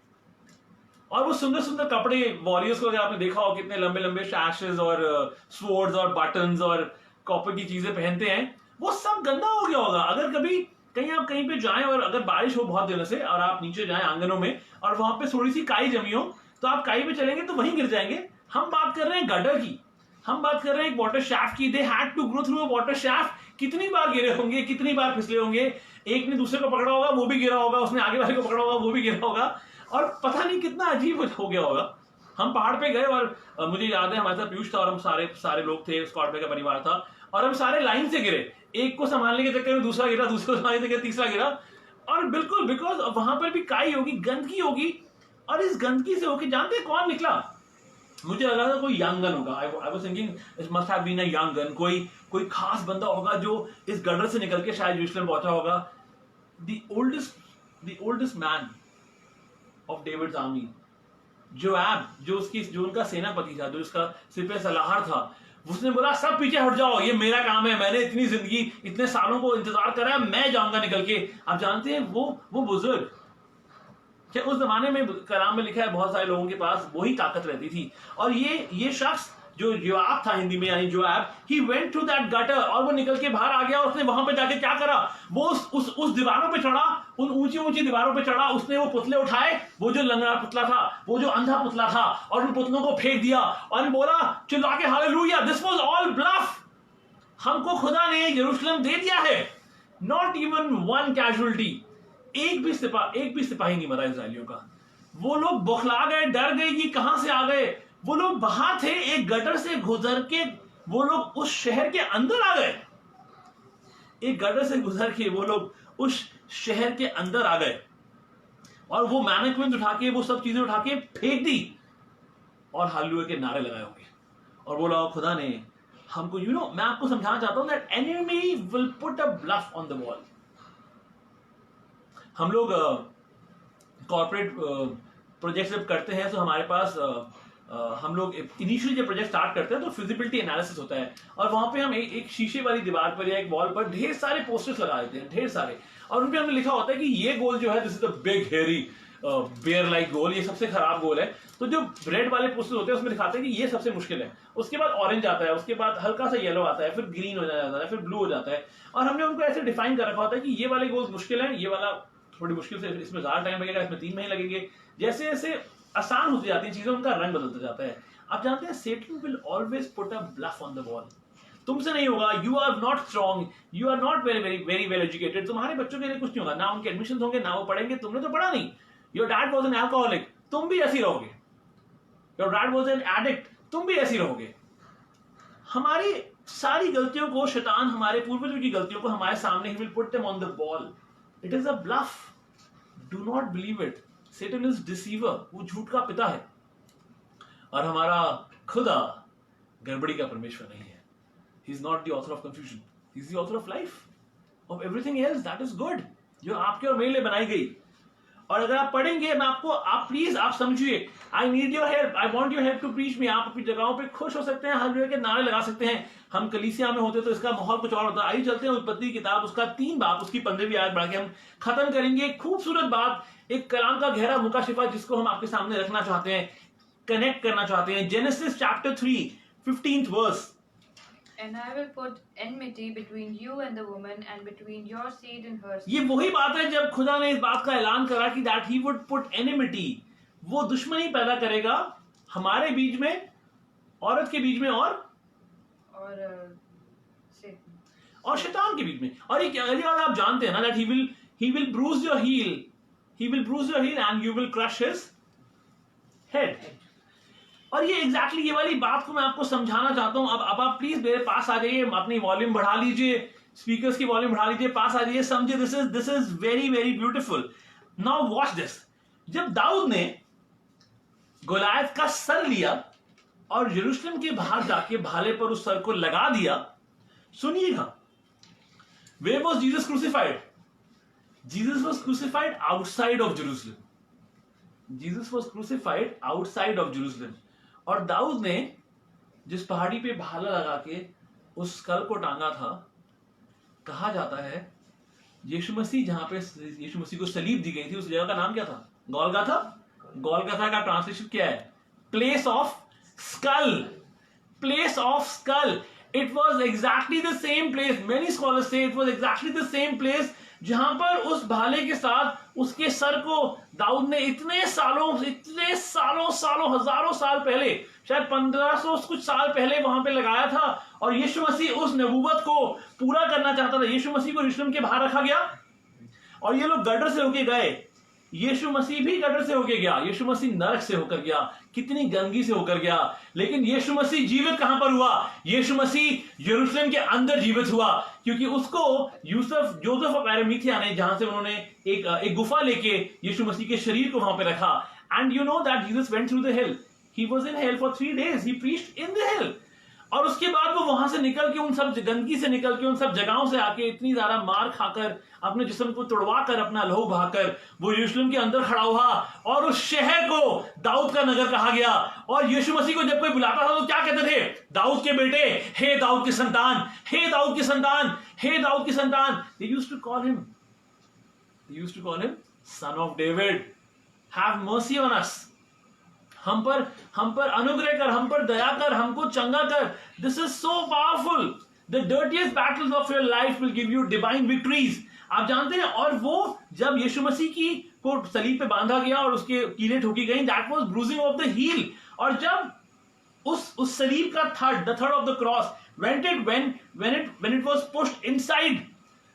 और वो सुंदर सुंदर कपड़े, वॉरियर्स को अगर आपने देखा हो कितने लंबे लंबे शैशेस और स्वॉर्ड्स और बटन्स और कॉपर की चीजें पहनते हैं, वो सब गंदा हो गया होगा। अगर कभी कहीं आप कहीं पे जाएं और अगर बारिश हो बहुत दिनों से और आप नीचे जाएं आंगनों में और वहां पे थोड़ी सी काई जमी हो, तो आप काई पे चलेंगे तो वहीं गिर जाएंगे। हम बात कर रहे हैं गटर की, हम बात कर रहे हैं एक वाटर शाफ्ट की। They had to go through a water shaft. कितनी बार गिरे होंगे, कितनी बार फिसले होंगे, एक ने दूसरे को पकड़ा होगा, वो भी गिरा होगा, उसने आगे वाले को पकड़ा होगा, वो भी गिरा होगा, और पता नहीं कितना अजीब हो गया होगा। हम पहाड़ पे गए और मुझे याद है हमारे साथ पीयूष था और हम सारे लोग थे, स्कॉट का परिवार था, और हम सारे लाइन से गिरे। एक को संभालने के चक्कर में दूसरा गिरा, दूसरे को संभालने के चक्कर में तीसरा गिरा, और बिल्कुल बिकॉज वहां पर भी काई होगी, गंदगी होगी, और इस गंदगी से होके जानते हैं कौन निकला? मुझे लगा था कोई यंग गन होगा। I was thinking it must have been a young gun, कोई खास बंदा होगा जो इस गटर से निकल के शायद यरूशलेम पहुंचा होगा। The oldest man of David's army, Joab, जो उनका सेनापति था, जो उसका सिपह सलाहर था, उसने बोला सब पीछे हट जाओ, ये मेरा काम है, मैंने इतनी जिंदगी, इतने सालों को इंतजार करा है, मैं जाऊंगा निकल के। आप जानते हैं वो बुजुर्ग, क्या उस जमाने में कलाम में लिखा है बहुत सारे लोगों के पास वही ताकत रहती थी। और ये शख्स जो जोआब था, हिंदी में यानी Joab, he went to that gutter, और वो निकल के बाहर आ गया। उसने वहां पे जाके क्या करा, वो उस दीवारों पे चढ़ा, उन ऊंची ऊंची दीवारों पे चढ़ा, उसने वो पुतले उठाए, वो जो लंगड़ा पुतला था, वो जो अंधा पुतला था, और उन पुतलों को फेंक दिया और बोला चिल्ला के hallelujah, this was all bluff. हमको खुदा ने यरूशलेम दे दिया है। नॉट इवन वन कैजुअलिटी, एक भी सिपाही नहीं मरा इजराइलियों का। वो लोग बौखला गए, डर गए कि कहां से आ गए। वो लोग बाहर थे, एक गटर से गुजर के वो लोग उस शहर के अंदर आ गए। एक गटर से गुजर के वो लोग उस शहर के अंदर आ गए, और वो मैनेक्विन उठा के, वो सब चीजें उठा के फेंक दी, और हालेलुया के नारे लगाए होंगे, और बोला खुदा ने हमको, मैं आपको समझाना चाहता हूं that enemy will put a bluff on the wall. हम लोग कॉर्पोरेट प्रोजेक्ट जब करते हैं तो हमारे पास हम लोग इनिशियली जब प्रोजेक्ट स्टार्ट करते हैं तो फिजिबिलिटी एनालिसिस होता है, और वहां पे हम एक शीशे वाली दीवार पर या एक वॉल पर ढेर सारे पोस्टर्स लगा देते हैं, ढेर सारे, और उन पे हमने लिखा होता है कि ये गोल जो है this is the big hairy bear like goal, ये सबसे खराब गोल है। तो जो रेड वाले पोस्टर्स होते हैं उसमें दिखाते हैं कि ये सबसे मुश्किल है, उसके बाद ऑरेंज आता है, उसके बाद हल्का सा येलो आता है, फिर ग्रीन हो जाता है, फिर ब्लू हो जाता है, और हमने उनको ऐसे डिफाइन कर रखा होता है कि ये वाले गोल्स मुश्किल है, ये वाला थोड़ी मुश्किल से, इसमें ज्यादा टाइम लगेगा, इसमें 3 महीने लगेंगे। जैसे जैसे आसान होती जाती है चीजें, उनका रंग बदलता जाता है। आप जानते हैं Satan will always put a bluff on the wall। तुमसे नहीं होगा, you are not strong, you are not very well educated, तुम्हारे बच्चों के लिए कुछ नहीं होगा, ना उनके एडमिशन होंगे, ना वो पढ़ेंगे, तुमने तो पढ़ा नहीं, your dad was an alcoholic, तुम भी ऐसी रहोगे, your dad was an addict, तुम भी ऐसी रहोगे। हमारी सारी गलतियों को शैतान, हमारे पूर्वजों की गलतियों को हमारे सामने, he will put them on the wall। It is a bluff, do not believe it। Satan is deceiver, वो झूठ का पिता है, और हमारा खुदा गड़बड़ी का परमेश्वर नहीं है। He is not the author of confusion, he is the author of life, of everything else that is good, जो आपके और मेरे लिए बनाई गई। और अगर आप पढ़ेंगे, मैं आपको, आप प्लीज आप समझिए, I need your help, I want your help to preach me. आप अपनी जगहों पे खुश हो सकते हैं, हालेलुया के नारे लगा सकते हैं। हम कलीसिया में होते तो इसका माहौल कुछ और होता। आइए चलते हैं उत्पत्ति की किताब, उसका 3 बाब, उसकी 15वीं आयत बढ़ के हम खत्म करेंगे। खूबसूरत बात, एक कलाम का गहरा मुकाशिफा जिसको हम आपके सामने रखना चाहते हैं, कनेक्ट करना चाहते हैं। Genesis chapter 3 15th verse. And I will put enmity between you and the woman, and between your seed and her seed। ये वही बात है जब खुदा ने इस बात का ऐलान करा कि that he would put enmity, वो दुश्मनी पैदा करेगा हमारे बीच में, औरत के बीच में, और शैतान के बीच में। और ये बात आप जानते हैं ना, that he will bruise your heel and you will crush his head। और ये एग्जैक्टली ये वाली बात को मैं आपको समझाना चाहता हूं। अब आप प्लीज मेरे पास आ जाइए, अपनी वॉल्यूम बढ़ा लीजिए, स्पीकर्स की वॉल्यूम बढ़ा लीजिए, पास आ जाइए, समझिए। This is very very beautiful. Now watch this. जब दाऊद ने गोलायत का सर लिया और यरूशलेम के बाहर जाके भाले पर उस सर को लगा दिया, सुनिएगा, Where was Jesus crucified? Jesus was crucified outside of Jerusalem. Jesus was crucified outside of Jerusalem. और दाऊद ने जिस पहाड़ी पे भाला लगा के उस स्कल को टांगा था, कहा जाता है यीशु मसीह, जहां पे यीशु मसीह को सलीब दी गई थी, उस जगह का नाम क्या था? गोलगोथा। गोलगोथा का ट्रांसलेशन क्या है? Place of skull. Place of skull. It was exactly the same place. Many scholars say it was exactly the same place जहां पर उस भाले के साथ उसके सर को दाऊद ने इतने सालों हजारों साल पहले, शायद 1500 कुछ साल पहले वहां पे लगाया था। और यीशु मसीह उस नबूवत को पूरा करना चाहता था। यीशु मसीह को यरूशलेम के बाहर रखा गया और ये लोग गटर से होके गए। यीशु मसीह भी गटर से होके गया। यीशु मसीह नरक से होकर गया, कितनी गंदगी से होकर गया। लेकिन यीशु मसीह जीवित कहां पर हुआ? यीशु मसीह यरूशलेम के अंदर जीवित हुआ, क्योंकि उसको जोसेफ ऑफ एरिमथिया ने, जहां से उन्होंने एक गुफा लेके यीशु मसीह के शरीर को वहां पे रखा। And you know that Jesus went through the hill. He was in hell for 3 days। He preached in the हिल। और उसके बाद वो वहां से निकल के, उन सब गंदगी से निकल के, उन सब जगहों से आके, इतनी ज्यादा मार खाकर, अपने जिस्म को तोड़वा कर, अपना लहू बहाकर वो यरूशलेम के अंदर खड़ा हुआ। और उस शहर को दाऊद का नगर कहा गया। और यीशु मसीह को जब कोई बुलाता था तो क्या कहते थे? दाऊद के बेटे, हे दाऊद के संतान, हे दाऊद के संतान, हे दाऊद के संतान। They used to call him son of David. Have mercy on us. हम पर अनुग्रह कर, हम पर दया कर, हमको चंगा कर। This is so powerful. The dirtiest battles of your life will give you divine victories. आप जानते हैं, और वो जब यीशु मसीह की को सलीब पे बांधा गया और उसके कीलें ठोकी गई, that was bruising of the heel. और जब उस सलीब का the third of the cross when it was pushed inside,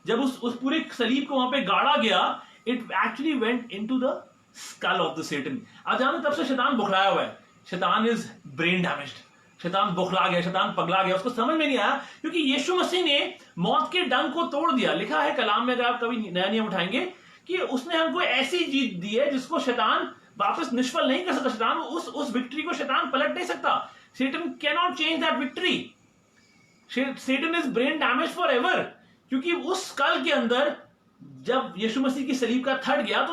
जब उस पूरे सलीब को वहां पे गाड़ा गया, it actually went into the skull of the Satan. आप जानते, तब से शैतान बुखलाया हुआ है। शैतान इज ब्रेन डैमेज्ड। शैतान बुखला गया, शैतान पगला गया। उसको समझ में नहीं आया, क्योंकि यीशु मसीह ने मौत के डंक को तोड़ दिया। लिखा है कलाम में, अगर आप कभी नया नियम उठाएंगे, कि उसने हमको ऐसी जीत दी है जिसको शैतान वापस निष्फल नहीं कर सकता। शैतान उस विक्ट्री को शैतान पलट नहीं सकता। Satan cannot change that victory. Satan is brain damaged forever, क्योंकि उस स्कल के अंदर जब यीशु मसीह की सलीब का थर्ड गया तो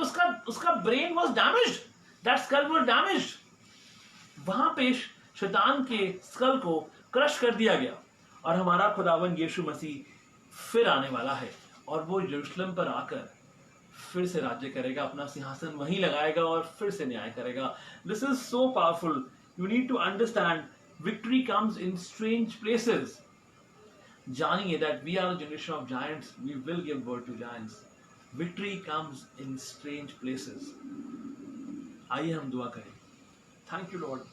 उसका brain was damaged. That skull was damaged. वहां पे शैतान के स्कल को क्रश कर दिया गया। और हमारा खुदावन यीशु मसीह फिर आने वाला है, और वो यरूशलेम पर आकर फिर से राज्य करेगा, अपना सिंहासन वहीं लगाएगा और फिर से न्याय करेगा। This is so powerful. You need to understand, victory comes in strange places. जानिए that we are a generation of giants, we will give birth to giants. Victory comes in strange places. आइए हम दुआ करें। Thank you Lord.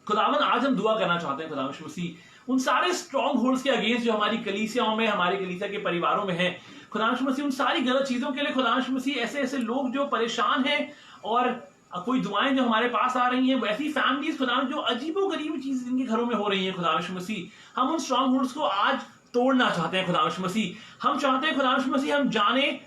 खुदावन, आज हम दुआ करना चाहते हैं खुदावन मसीह, उन सारे स्ट्रॉन्ग होल्ड्स के अगेंस्ट जो हमारी कलीसियाओं में, हमारे कलीसिया के परिवारों में हैं खुदावन मसीह, उन सारी गलत चीजों के लिए खुदावन मसीह, ऐसे लोग जो परेशान हैं, और कोई दुआएं जो हमारे पास आ रही हैं, वैसी फैमिलीज खुदा जो अजीबोगरीब चीज जिनके घरों में हो रही है खुदा मसीह, हम उन स्ट्रॉन्ग होल्ड्स को आज तोड़ना चाहते हैं खुदा मसीह। हम चाहते हैं खुदा मसीह, हम जाने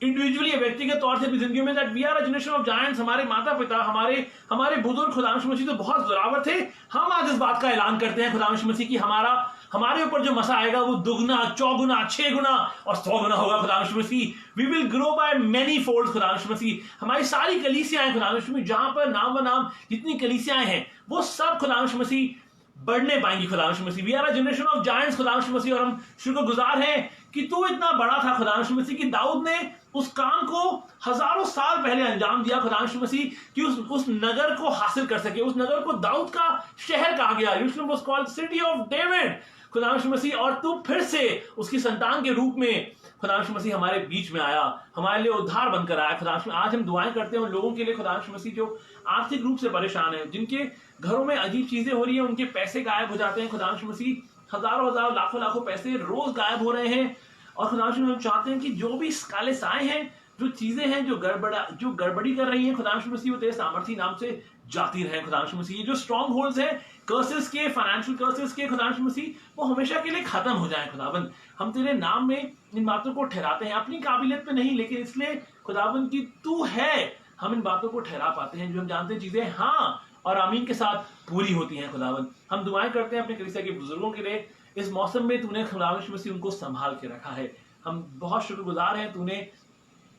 इंडिविजुअली, व्यक्तिगत तौर से अपनी जिंदगी में, that we are a generation of giants. हमारे माता पिता, हमारे बुजुर्ग खुदा मसीह तो बहुत जोरावर थे। हम आज इस बात का ऐलान करते हैं खुदा मसीह कि हमारे ऊपर जो मसा आएगा वो दुगना, चौगुना, 6 गुना और 100 गुना होगा खुदा मसीह। We will grow by many fold खुदा मसीह। हमारी सारी कलीसियाएं खुदा मसीह, जहां पर नाम बनाम जितनी कलीसियाएं हैं, वो सब खुदा मसीह बढ़ने पाएंगी खुदा मसीह। We are a generation of giants खुदा मसीह। और हम शुक्रगुजार हैं कि तू इतना बड़ा था खुदा मसीह कि दाऊद ने उस काम को हजारों साल पहले अंजाम दिया खुदा मसीह, कि उस नगर को हासिल कर सके। उस नगर को दाऊद का शहर कहा गया। यरूशलेम was called city of David खुदा मसीह। और तू फिर से उसकी संतान के रूप में खुदा मसीह हमारे बीच में आया, हमारे लिए उद्धार बनकर आया खुदा मसीह। आज हम दुआएं करते हैं उन लोगों के लिए खुदा मसीह जो आर्थिक रूप से परेशान है, जिनके घरों में अजीब चीजें हो रही है, उनके पैसे गायब हो जाते हैं खुदा मसीह। हजारों लाखों पैसे रोज गायब हो रहे हैं। और खुदा मसीह, हम चाहते हैं कि जो भी काले साए हैं, जो चीजें हैं जो गड़बड़ी कर रही हैं खुदा मसीह, वो तेरे सामर्थी नाम से जाती रहे खुदा मसीह। ये जो स्ट्रॉन्ग होल्ड्स हैं कर्सेस के, फाइनेंशियल कर्सेस के खुदा मसीह, वो हमेशा के लिए खत्म हो जाए खुदाबंद। हम तेरे नाम में इन बातों को ठहराते हैं, अपनी काबिलियत पे नहीं, लेकिन इसलिए खुदाबंद की तू है, हम इन बातों को ठहरा पाते हैं। जो हम जानते हैं चीजें हाँ और आमीन के साथ पूरी होती हैं खुदाबंद। हम दुआएं करते हैं अपने कलीसिया के बुजुर्गों के लिए, इस मौसम में तूने खुदावंद यीशु मसीह उनको संभाल के रखा है। हम बहुत शुक्रगुजार हैं, तूने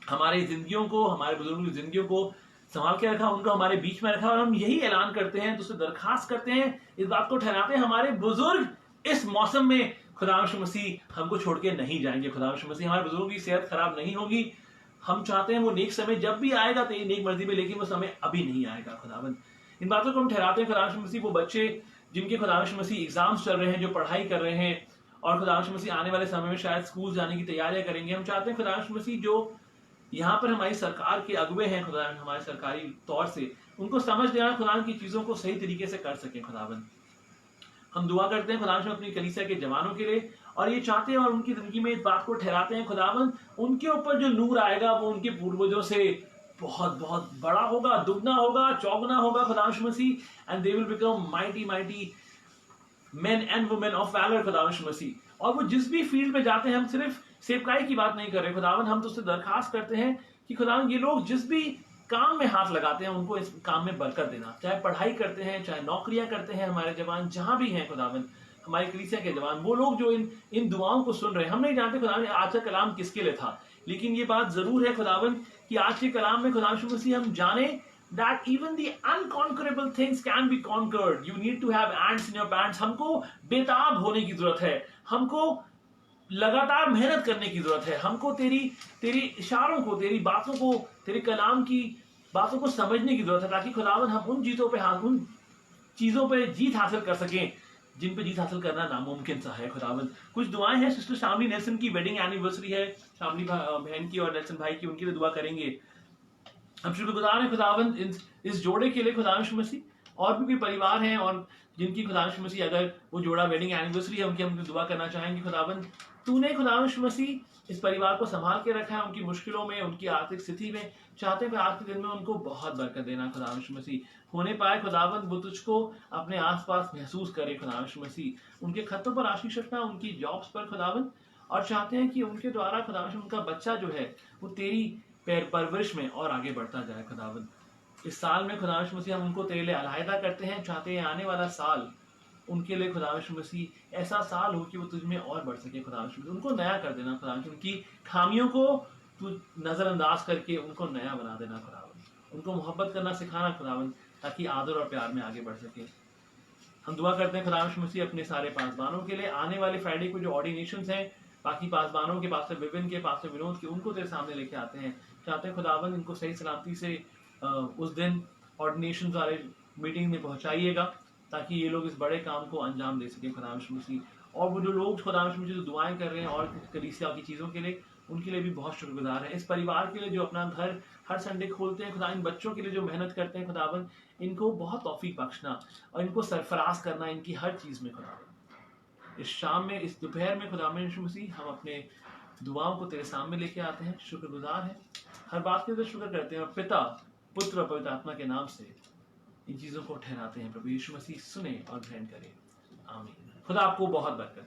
हमारी जिंदगियों को, हमारे बुजुर्गों की जिंदगियों को संभाल के रखा, उनको हमारे बीच में रखा। और हम यही ऐलान करते हैं, तुझसे दरखास्त करते हैं, इस बात को ठहराते हैं, हमारे बुजुर्ग इस मौसम में खुदावंद यीशु मसीह हमको छोड़ के नहीं जाएंगे। खुदावंद यीशु मसीह, हमारे बुजुर्गों की सेहत खराब नहीं होगी। हम चाहते हैं वो नेक समय जब भी आएगा तेरी नेक मर्जी में, लेकिन वो समय अभी नहीं आएगा खुदावंद। इन बातों को हम ठहराते हैं खुदावंद यीशु मसीह। वो बच्चे जिनके खुदावंद यीशु मसीह एग्जाम्स चल रहे हैं, जो पढ़ाई कर रहे हैं और खुदावंद यीशु मसीह आने वाले समय में शायद स्कूल जाने की तैयारियां करेंगे, हम चाहते हैं खुदावंद यीशु मसीह जो यहाँ पर हमारी सरकार के अगुवे हैं खुदावंद, हमारे सरकारी तौर से उनको समझ देना खुदावंद की चीजों को सही तरीके से कर सके खुदावंद। हम दुआ करते हैं खुदावंद अपनी कलीसिया के जवानों के लिए, और ये चाहते हैं और उनकी जिंदगी में इस बात को ठहराते हैं खुदावंद, उनके ऊपर जो नूर आएगा वो उनके पूर्वजों से बहुत बहुत बड़ा होगा, दुगना होगा, चौगुना होगा खुदावंद मसीह, and they will become mighty mighty men and women of valour खुदावंद मसीह। और वो जिस भी फील्ड में जाते हैं, हम सिर्फ सेवकाई की बात नहीं कर रहे खुदावंद, हम तो उससे दरखास्त करते हैं कि खुदावंद ये लोग जिस भी काम में हाथ लगाते हैं उनको इस काम में बरकत देना, चाहे पढ़ाई करते हैं, चाहे नौकरियां करते हैं, हमारे जवान जहां भी हैं खुदावंद, हमारी कलीसिया के जवान, वो लोग जो इन दुआओं को सुन रहे हैं। हम नहीं जानते खुदावंद आज का कलाम किसके लिए था, लेकिन ये बात जरूर है खुदावंद कि आज के कलाम में खुदावंद मसीह हम जाने that even the unconquerable things can be conquered. You need to have ants in your pants. हमको बेताब होने की जरूरत है, हमको लगातार मेहनत करने की जरूरत है, हमको तेरी इशारों को, तेरी बातों को, तेरे कलाम की बातों को समझने की जरूरत है, ताकि खुदावंद हम उन चीजों पे जीत हासिल कर सकें जिन पे जीत हासिल करना नामुमकिन सा है खुदावंद। कुछ दुआएं हैं, सिस्टर शामली नेल्सन की वेडिंग एनिवर्सरी है, शामली बहन की और नेल्सन भाई की, उनके लिए दुआ करेंगे। हम शुक्रगुजार हैं खुदावंद इस जोड़े के लिए खुदावंद मसीह, और भी परिवार हैं और जिनकी खुदावंद मसीह अगर वो जोड़ा वेडिंग एनिवर्सरी है उनकी हम दुआ करना चाहेंगे खुदावंद। तूने खुदावंद मसीह इस परिवार को संभाल के रखा है, उनकी मुश्किलों में, उनकी आर्थिक स्थिति में, चाहते हैं आज के दिन में उनको बहुत बरकत देना खुदावंद मसीह। होने पाए खुदावंद वो तुझको अपने आसपास महसूस करे खुदावंद मसीह, उनके खतों पर आशीष रखना, उनकी जॉब्स पर खुदावंद, और चाहते हैं कि उनके द्वारा खुदावंद उनका बच्चा जो है वो तेरी पैर परवरिश में और आगे बढ़ता जाए खुदावंद। इस साल में खुदावंद मसीह हम उनको तेरे लिए अलहदा करते हैं, चाहते हैं आने वाला साल उनके लिए खुदावंद मसीह ऐसा साल हो कि वो तुझ में और बढ़ सके खुदावंद मसीह। उनको नया कर देना खुदावंद, उनकी खामियों को तू नजरअंदाज करके उनको नया बना देना खुदावंद, उनको मोहब्बत करना सिखाना खुदावंद, ताकि आदर और प्यार में आगे बढ़ सके। हम दुआ करते हैं खुदावंद मसीह अपने सारे पासबानों के लिए, आने वाले फ्राइडे को जो ऑर्डिनेशंस हैं बाकी पासबानों के, पास्टर विपिन के, पास्टर विनोद के, उनको तेरे सामने लेके आते हैं। चाहते हैं खुदावंद इनको सही सलामती से उस दिन ऑर्डिनेशन वाले मीटिंग में पहुंचाइएगा, ताकि ये लोग इस बड़े काम को अंजाम दे सके खुदावंद मसीह। और वो जो लोग खुदावंद मसीह जो दुआएं कर रहे हैं और कलीसिया की चीज़ों के लिए, उनके लिए भी बहुत शुक्रगुजार है। इस परिवार के लिए जो अपना घर हर संडे खोलते हैं खुदा, इन बच्चों के लिए जो मेहनत करते हैं खुदावंद, इनको बहुत तौफीक बख्शना और इनको सरफराज करना इनकी हर चीज़ में खुदावंद। इस शाम में, इस दोपहर में खुदावंद मसीह हम अपने दुआओं को तेरे सामने लेके आते हैं, शुक्रगुजार हैं, हर बात के लिए शुक्र करते हैं, और पिता, पुत्र और पवित्र आत्मा के नाम से इन चीज़ों को ठहराते हैं। प्रभु यीशु मसीह सुने और ग्रहण करे, आमीन। खुदा आपको बहुत बरकत